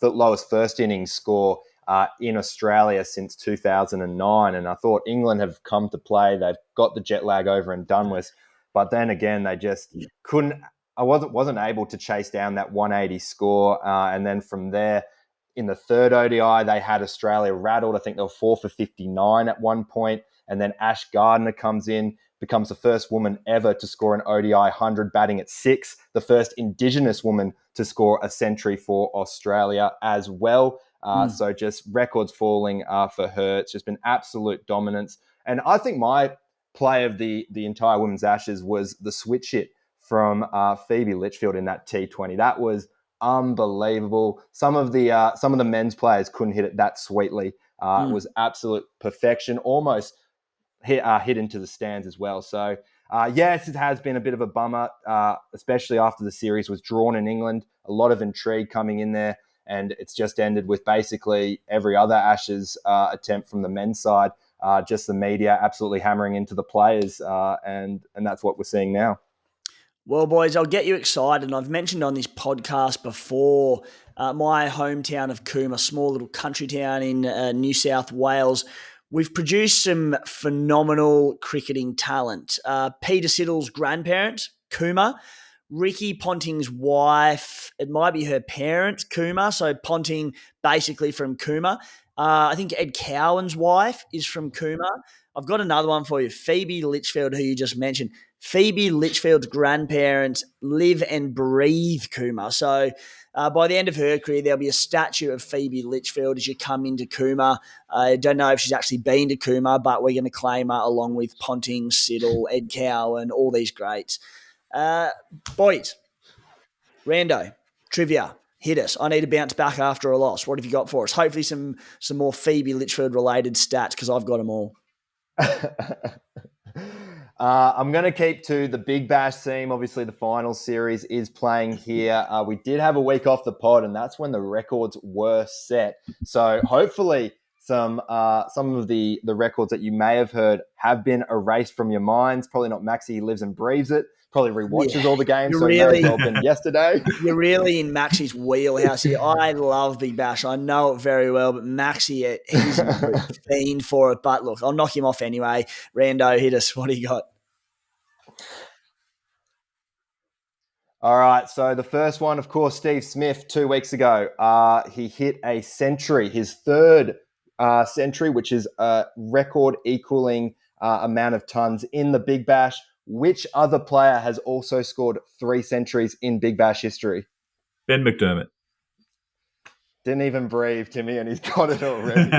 lowest first innings score in Australia since 2009. And I thought England have come to play. They've got the jet lag over and done with. But then again, they just couldn't. I wasn't able to chase down that 180 score. And then from there, in the third ODI, they had Australia rattled. I think they were 4 for 59 at one point. And then Ash Gardner comes in, becomes the first woman ever to score an ODI 100, batting at 6, the first Indigenous woman to score a century for Australia as well. So just records falling for her. It's just been absolute dominance. And I think my play of the entire Women's Ashes was the switch hit from Phoebe Litchfield in that T20. That was unbelievable. Some of the men's players couldn't hit it that sweetly. It was absolute perfection, almost hit into the stands as well. So, yes, it has been a bit of a bummer, especially after the series was drawn in England. A lot of intrigue coming in there, and it's just ended with basically every other Ashes attempt from the men's side. Just the media absolutely hammering into the players, and that's what we're seeing now. Well, boys, I'll get you excited. I've mentioned on this podcast before my hometown of Cooma, a small little country town in New South Wales. We've produced some phenomenal cricketing talent. Peter Siddle's grandparents, Cooma. Ricky Ponting's wife, it might be her parents, Cooma. So Ponting basically from Cooma. I think Ed Cowan's wife is from Cooma. I've got another one for you. Phoebe Litchfield, who you just mentioned. Phoebe Litchfield's grandparents live and breathe Cooma. So by the end of her career, there'll be a statue of Phoebe Litchfield as you come into Cooma. I don't know if she's actually been to Cooma, but we're going to claim her along with Ponting, Siddle, Ed Cowan, all these greats. Boys, Rando, trivia, hit us. I need to bounce back after a loss. What have you got for us? Hopefully some more Phoebe Litchfield related stats, because I've got them all. I'm going to keep to the Big Bash theme. Obviously, the final series is playing here. We did have a week off the pod, and that's when the records were set. So hopefully some of the records that you may have heard have been erased from your minds. Probably not Maxi. He lives and breathes it. Probably rewatches all the games, so it may have well been yesterday. You're really in Maxi's wheelhouse here. I love Big Bash. I know it very well, but Maxi, he's a fiend for it. But look, I'll knock him off anyway. Rando, hit us. What do you got? All right, so the first one, of course, Steve Smith 2 weeks ago. He hit a century, his third century, which is a record equaling amount of tons in the Big Bash. Which other player has also scored 3 centuries in Big Bash history? Ben McDermott. Didn't even breathe, Timmy, and he's got it already.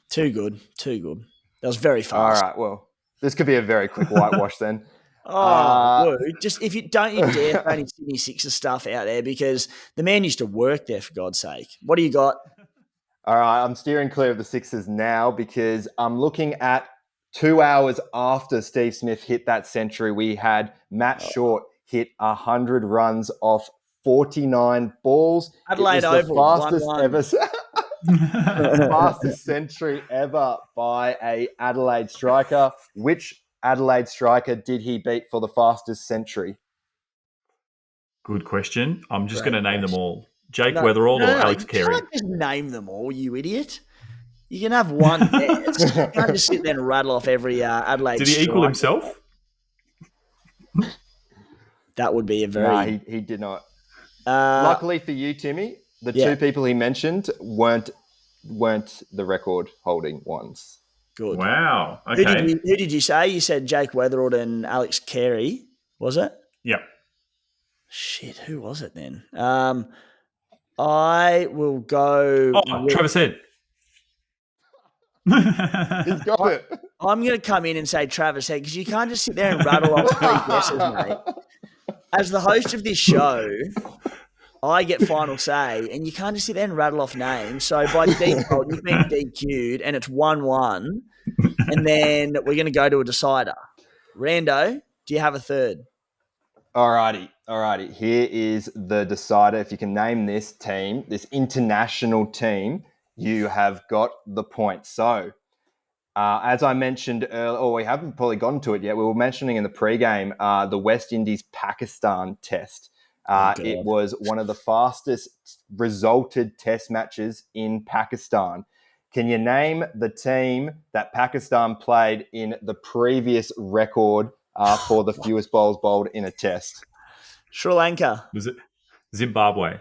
Too good. That was very fast. All right, well, this could be a very quick whitewash then. Just if you dare throw any Sydney Sixers stuff out there, because the man used to work there, for God's sake. What do you got? All right, I'm steering clear of the Sixers now because I'm looking at 2 hours after Steve Smith hit that century. We had Matt Short hit 100 runs off 49 balls. Adelaide Oval, fastest century ever by a Adelaide striker. Which Adelaide striker did he beat for the fastest century? Good question. I'm just going to name them all. Jake Weatherall or Alex Carey? You can't just name them all, you idiot. You can have one guess. You can't just sit there and rattle off every Adelaide striker. Did he equal himself? That would be a very... No, he did not. Luckily for you, Timmy, the 2 people he mentioned weren't the record-holding ones. Good. Wow. Okay. Who did you say? You said Jake Weatherall and Alex Carey, was it? Yep. Shit, who was it then? I will go... Travis Head. He's got it. I'm going to come in and say Travis Head because you can't just sit there and rattle off 3 guesses, mate. As the host of this show, I get final say, and you can't just sit there and rattle off names. So by default, you've been DQ'd, and it's 1-1, and then we're going to go to a decider. Rando, do you have a third? Alrighty. Here is the decider. If you can name this team, this international team, you have got the point. So, as I mentioned earlier, or we haven't probably gotten to it yet, we were mentioning in the pregame the West Indies-Pakistan test. It was one of the fastest resulted test matches in Pakistan. Can you name the team that Pakistan played in the previous record for the fewest bowls bowled in a test? Sri Lanka. Was it Zimbabwe?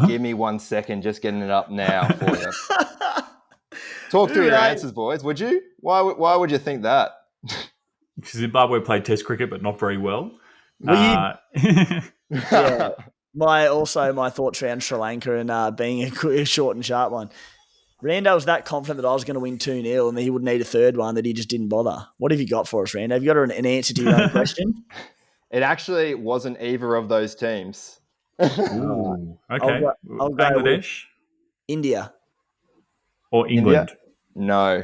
Give me 1 second, just getting it up now for you. Talk through your answers, boys, would you? Why would you think that? Zimbabwe played Test cricket, but not very well. Yeah. My thoughts around Sri Lanka and being a short and sharp one. Rando was that confident that I was going to win 2-0 and that he would need a third one that he just didn't bother. What have you got for us, Rando? Have you got an answer to your own question? It actually wasn't either of those teams. Ooh, okay. I'll go Bangladesh? India. Or England? India? No.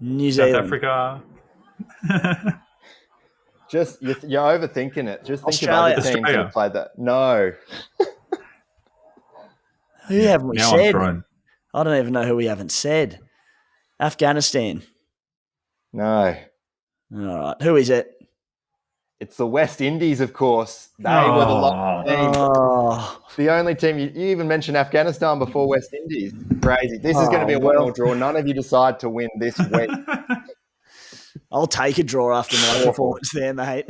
New Zealand. South Africa? Just you're overthinking it. Just think Australia. of other teams that have played that. No. Who haven't we now said? I'm thrown. I don't even know who we haven't said. Afghanistan. No. All right. Who is it? It's the West Indies, of course. They were the last team. The only team. You even mentioned Afghanistan before West Indies. Crazy. This is going to be a one-all draw. None of you decide to win this week. I'll take a draw after my performance there, mate.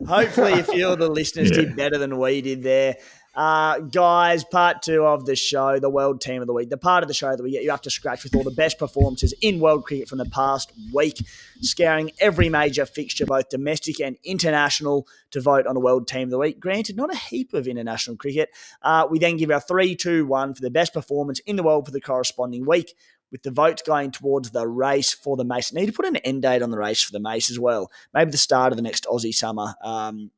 Hopefully a few of the listeners did better than we did there. Guys, part 2 of the show, the World Team of the Week, the part of the show that we get you up to scratch with all the best performances in world cricket from the past week, scouring every major fixture, both domestic and international, to vote on a World Team of the Week. Granted, not a heap of international cricket. We then give our 3, 2, 1 for the best performance in the world for the corresponding week. with the votes going towards the race for the Mace. Need to put an end date on the race for the Mace as well. Maybe the start of the next Aussie summer.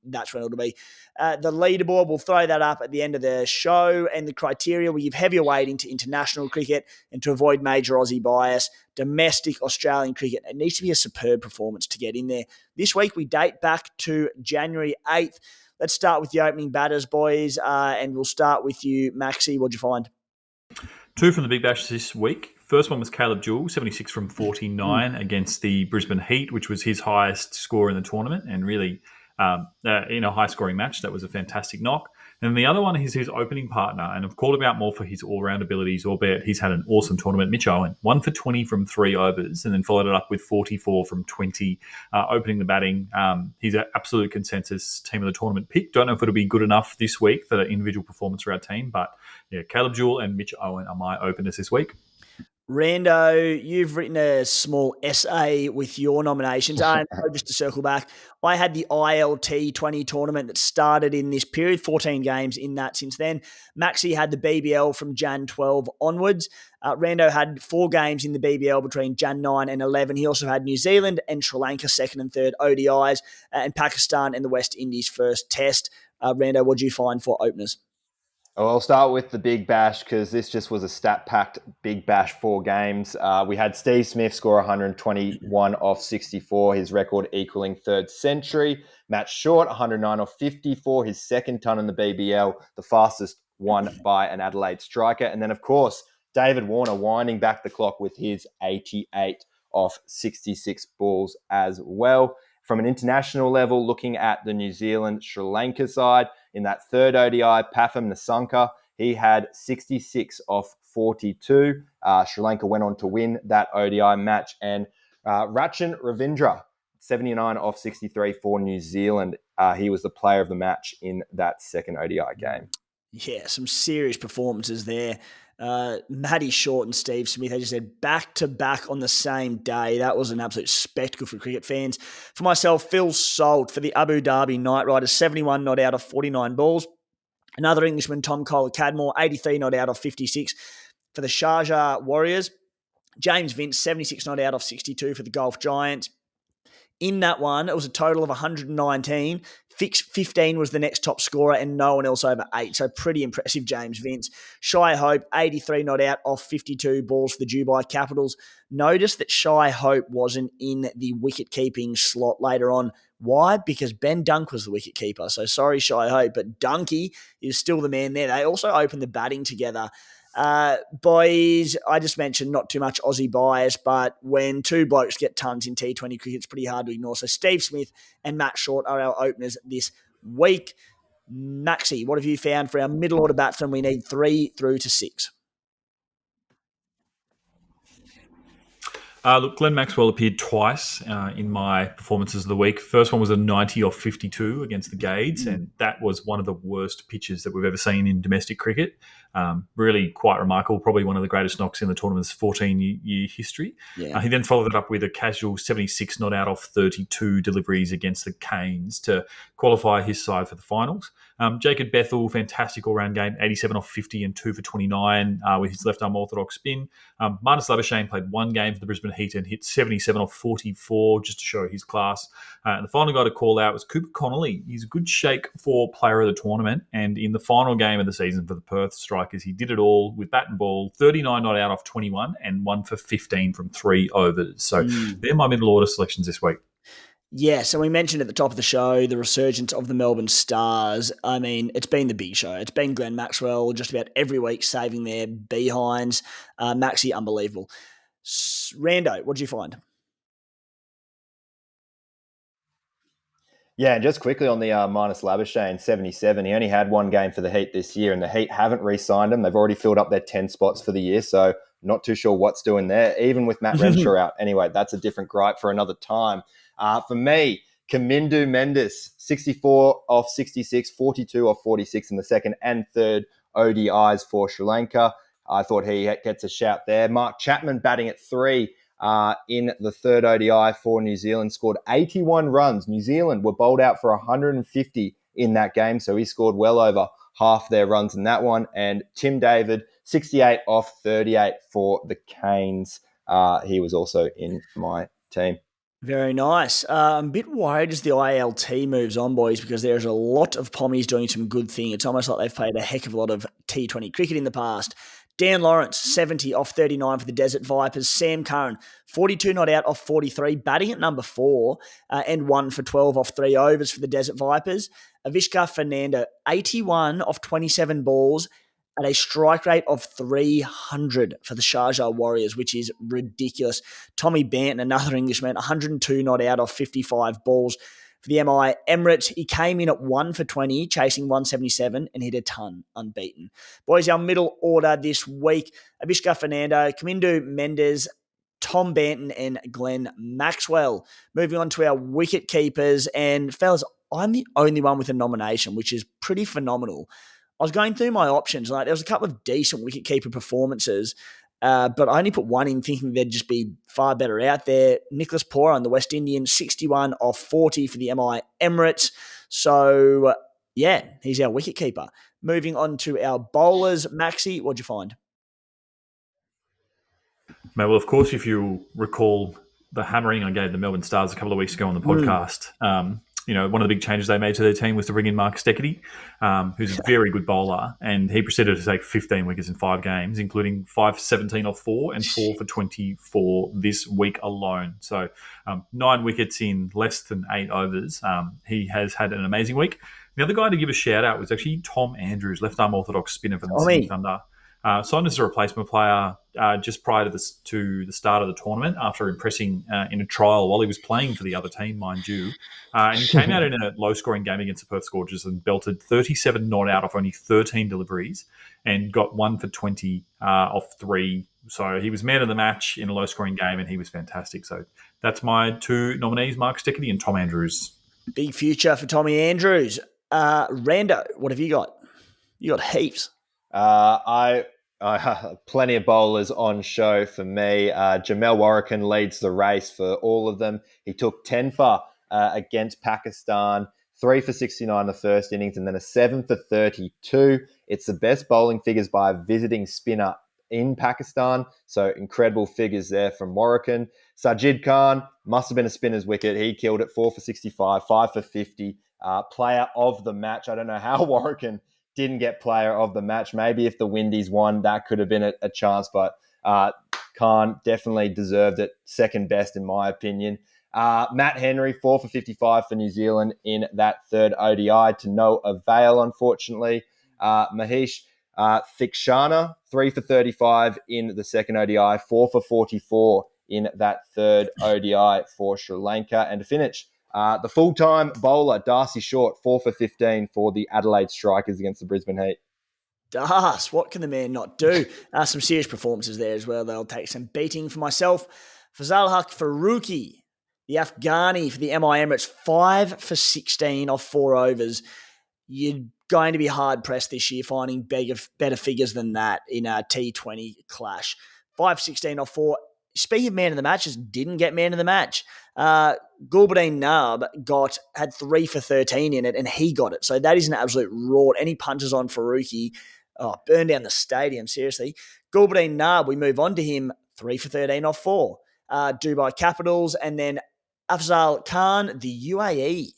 That's when it'll be. The leaderboard, we'll throw that up at the end of the show, and the criteria, we give heavier weighting to international cricket and to avoid major Aussie bias. Domestic Australian cricket, it needs to be a superb performance to get in there. This week, we date back to January 8th. Let's start with the opening batters, boys, and we'll start with you, Maxi. What'd you find? 2 from the Big Bash this week. First one was Caleb Jewell, 76 from 49 against the Brisbane Heat, which was his highest score in the tournament, and really in a high-scoring match. That was a fantastic knock. And the other one is his opening partner, and I've called him out more for his all-round abilities, albeit he's had an awesome tournament. Mitch Owen, 1 for 20 from 3 overs, and then followed it up with 44 from 20, opening the batting. He's an absolute consensus team of the tournament pick. Don't know if it'll be good enough this week for the individual performance for our team, but yeah, Caleb Jewell and Mitch Owen are my openers this week. Rando, you've written a small essay with your nominations. Just to circle back, I had the ILT 20 tournament that started in this period, 14 games in that since then. Maxi had the BBL from Jan 12 onwards. Rando had 4 games in the BBL between Jan 9 and 11. He also had New Zealand and Sri Lanka second and third ODIs, and Pakistan and the West Indies first test. Rando, what did you find for openers? Oh, I'll start with the Big Bash because this just was a stat-packed Big Bash 4 games. We had Steve Smith score 121 off 64, his record equaling third century. Matt Short, 109 off 54, his second ton in the BBL, the fastest one by an Adelaide striker. And then, of course, David Warner winding back the clock with his 88 off 66 balls as well. From an international level, looking at the New Zealand-Sri Lanka side, in that third ODI, Patham Nissanka, he had 66 off 42. Sri Lanka went on to win that ODI match. And Rachin Ravindra, 79 off 63 for New Zealand. He was the player of the match in that second ODI game. Yeah, some serious performances there. Matty Short and Steve Smith, they just said back-to-back on the same day. That was an absolute spectacle for cricket fans. For myself, Phil Salt for the Abu Dhabi Knight Riders, 71 not out of 49 balls. Another Englishman, Tom Kohler-Cadmore, 83 not out of 56 for the Sharjah Warriors. James Vince, 76 not out of 62 for the Gulf Giants. In that one, it was a total of 119. 15 was the next top scorer and no one else over 8. So pretty impressive, James Vince. Shy Hope, 83 not out off 52 balls for the Dubai Capitals. Notice that Shy Hope wasn't in the wicket-keeping slot later on. Why? Because Ben Dunk was the wicket-keeper. So sorry, Shy Hope, but Dunky is still the man there. They also opened the batting together. Boys, I just mentioned not too much Aussie bias, but when 2 blokes get tons in T20 cricket, it's pretty hard to ignore. So Steve Smith and Matt Short are our openers this week. Maxi, what have you found for our middle order batsmen? We need 3 through to 6. Look, Glenn Maxwell appeared twice in my performances of the week. First one was a 90 off 52 against the Gades, and that was one of the worst pitches that we've ever seen in domestic cricket. Really quite remarkable, probably one of the greatest knocks in the tournament's 14-year history. Yeah. He then followed it up with a casual 76 not out off 32 deliveries against the Canes to qualify his side for the finals. Jacob Bethel, fantastic all-round game, 87 off 50 and 2 for 29 with his left-arm orthodox spin. Marnus Labuschagne played 1 game for the Brisbane Heat and hit 77 off 44 just to show his class. And the final guy to call out was Cooper Connolly. He's a good shake for player of the tournament, and in the final game of the season for the Perth Strikers, he did it all with bat and ball, 39 not out off 21 and 1 for 15 from 3 overs. So they're my middle order selections this week. Yeah, so we mentioned at the top of the show the resurgence of the Melbourne Stars. I mean, it's been the big show. It's been Glenn Maxwell just about every week saving their behinds. Maxi, unbelievable. Rando, what did you find? Yeah, and just quickly on the Marnus Labuschagne, 77. He only had 1 game for the Heat this year, and the Heat haven't re-signed him. They've already filled up their 10 spots for the year, so not too sure what's doing there, even with Matt Renshaw out. Anyway, that's a different gripe for another time. For me, Kamindu Mendes, 64 off 66, 42 off 46 in the second and third ODIs for Sri Lanka. I thought he gets a shout there. Mark Chapman batting at 3 in the third ODI for New Zealand, scored 81 runs. New Zealand were bowled out for 150 in that game. So he scored well over half their runs in that one. And Tim David, 68 off 38 for the Canes. He was also in my team. Very nice. I'm a bit worried as the ILT moves on, boys, because there's a lot of Pommies doing some good thing. It's almost like they've played a heck of a lot of T20 cricket in the past. Dan Lawrence, 70 off 39 for the Desert Vipers. Sam Curran, 42 not out off 43, batting at number 4, and 1 for 12 off 3 overs for the Desert Vipers. Avishka Fernando, 81 off 27 balls, at a strike rate of 300 for the Sharjah Warriors, which is ridiculous. Tommy Banton, another Englishman, 102 not out off 55 balls for the MI Emirates. He came in at 1 for 20, chasing 177, and hit a ton unbeaten. Boys, our middle order this week, Abishka Fernando, Kamindu Mendes, Tom Banton, and Glenn Maxwell. Moving on to our wicket keepers, and fellas, I'm the only one with a nomination, which is pretty phenomenal. I was going through my options. Like, there was a couple of decent wicketkeeper performances, but I only put one in thinking there'd just be far better out there. Nicholas Pooran, the West Indian, 61 off 40 for the MI Emirates. So, yeah, he's our wicketkeeper. Moving on to our bowlers. Maxi, what'd you find? Mate, well, of course, if you recall the hammering I gave the Melbourne Stars a couple of weeks ago on the podcast, one of the big changes they made to their team was to bring in Marcus Steckity, who's a very good bowler, and he proceeded to take 15 wickets in 5 games, including 5 for 17 off 4 and 4 for 24 this week alone. So 9 wickets in less than 8 overs. He has had an amazing week. The other guy to give a shout out was actually Tom Andrews, left-arm orthodox spinner for the Sydney Thunder. Signed as a replacement player just prior to the start of the tournament after impressing in a trial while he was playing for the other team, mind you. And he came out in a low-scoring game against the Perth Scorchers and belted 37 not out off only 13 deliveries and got 1 for 20 off 3. So he was man of the match in a low-scoring game, and he was fantastic. So that's my 2 nominees, Mark Steckity and Tom Andrews. Big future for Tommy Andrews. Rando, what have you got? You got heaps. I plenty of bowlers on show for me. Jamel Warrican leads the race for all of them. He took 10 for against Pakistan, 3 for 69 the first innings, and then a 7 for 32. It's the best bowling figures by a visiting spinner in Pakistan. So incredible figures there from Warrican. Sajid Khan must have been a spinner's wicket. He killed it, 4 for 65, 5 for 50. Player of the match. I don't know how Warrican didn't get player of the match. Maybe if the Windies won, that could have been a chance, but Khan definitely deserved it. Second best in my opinion. Matt Henry, 4 for 55 for New Zealand in that third ODI to no avail, unfortunately. Mahesh Thikshana, 3 for 35 in the second ODI, 4 for 44 in that third ODI for Sri Lanka. And to finish, the full-time bowler, Darcy Short, 4 for 15 for the Adelaide Strikers against the Brisbane Heat. Das, what can the man not do? Some serious performances there as well. They'll take some beating for myself. Fazal Haq Faruqi, the Afghani for the MI Emirates, 5 for 16 off 4 overs. You're going to be hard-pressed this year finding better figures than that in a T20 clash. 5 for 16 off 4. Speaking of man of the matches, didn't get man of the match. Gulbuddin Nab had 3 for 13 in it, and he got it. So that is an absolute rort. Any punches on Faruqi, burn down the stadium, seriously. Gulbuddin Nab, we move on to him, 3 for 13 off 4. Dubai Capitals, and then Afzal Khan, the UAE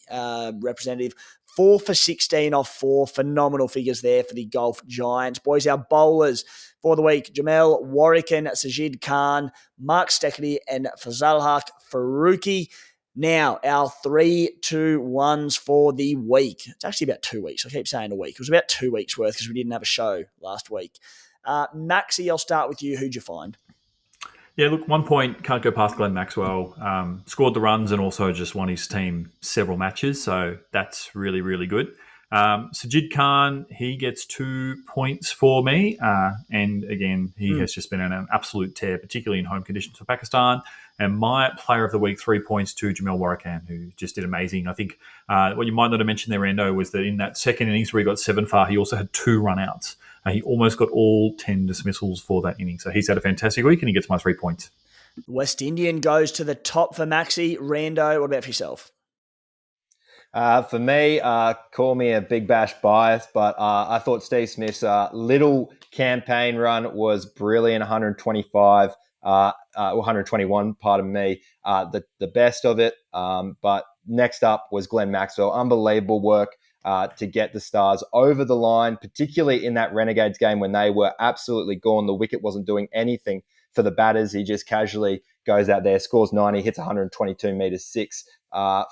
representative, 4 for 16 off 4. Phenomenal figures there for the Gulf Giants. Boys, our bowlers for the week, Jamel Warrican, Sajid Khan, Mark Steckity, and Fazal Haq Faruqi. Now, our 3-2-1s for the week. It's actually about 2 weeks. I keep saying a week. It was about 2 weeks worth because we didn't have a show last week. Maxie, I'll start with you. Who'd you find? Yeah, look, 1 point, can't go past Glenn Maxwell. Scored the runs and also just won his team several matches, so that's really, really good. Sajid Khan, he gets 2 points for me. And again, he has just been in an absolute tear, particularly in home conditions for Pakistan. And my player of the week, 3 points to Jamel Warrican, who just did amazing. I think what you might not have mentioned there, Rando, was that in that second innings where he got 7 for, he also had 2 run-outs. He almost got all 10 dismissals for that inning. So he's had a fantastic week, and he gets my 3 points. West Indian goes to the top for Maxi. Rando, what about for yourself? For me, call me a Big Bash bias, but I thought Steve Smith's little campaign run was brilliant. 121, pardon me, the best of it. But next up was Glenn Maxwell. Unbelievable work to get the Stars over the line, particularly in that Renegades game when they were absolutely gone. The wicket wasn't doing anything for the batters. He just casually goes out there, scores 90, hits 122 metres 6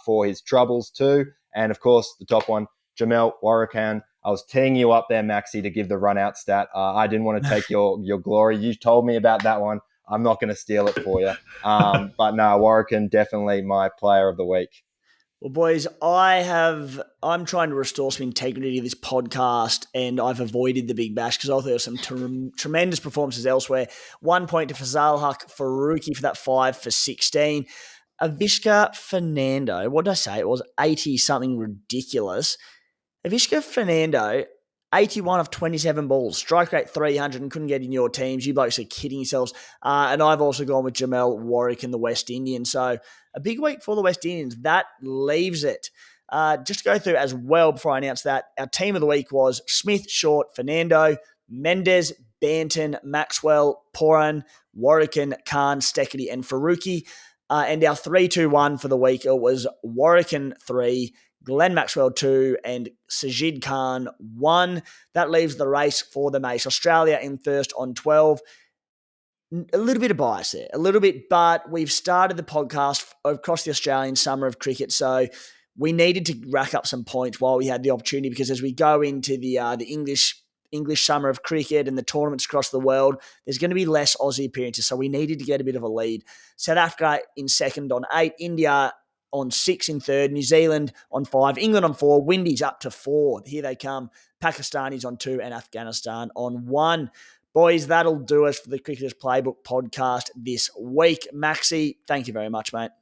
for his troubles too. And of course, the top one, Jamel Warrican. I was teeing you up there, Maxi, to give the run out stat. I didn't want to take your glory. You told me about that one. I'm not going to steal it for you. But no, Warrican, definitely my player of the week. Well, boys, I'm trying to restore some integrity to this podcast, and I've avoided the Big Bash because I thought there were some tremendous performances elsewhere. 1 point to Fazal Haq Faruqi for that 5 for 16. Avishka Fernando, what did I say? It was 80 something ridiculous. Avishka Fernando, 81 of 27 balls, strike rate 300 and couldn't get in your teams. You blokes are kidding yourselves. And I've also gone with Jamel Warwick and the West Indians. So a big week for the West Indians. That leaves it. Just to go through as well before I announce that, our team of the week was Smith, Short, Fernando, Mendes, Banton, Maxwell, Poran, Warwicken, Khan, Steckity, and Faruqi. And our 3-2-1 for the week, it was Warwicken 3, Glenn Maxwell 2, and Sajid Khan 1. That leaves the race for the Mace. Australia in first on 12. A little bit of bias there, a little bit, but we've started the podcast across the Australian summer of cricket, so we needed to rack up some points while we had the opportunity, because as we go into the English summer of cricket and the tournaments across the world, there's going to be less Aussie appearances, so we needed to get a bit of a lead. South Africa in second on 8, India on 6 in third, New Zealand on 5, England on 4, Windies up to 4. Here they come. Pakistanis on 2 and Afghanistan on 1. Boys, that'll do us for the Cricketers Playbook podcast this week. Maxi, thank you very much, mate.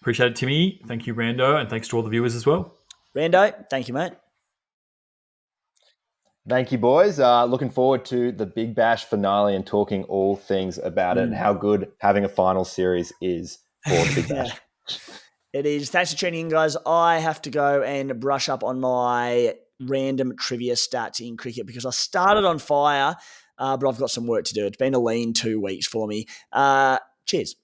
Appreciate it, Timmy. Thank you, Rando, and thanks to all the viewers as well. Rando, thank you, mate. Thank you, boys. Looking forward to the Big Bash finale and talking all things about it and how good having a final series is for the Big Bash. It is. Thanks for tuning in, guys. I have to go and brush up on my random trivia stats in cricket because I started on fire, but I've got some work to do. It's been a lean 2 weeks for me. Cheers.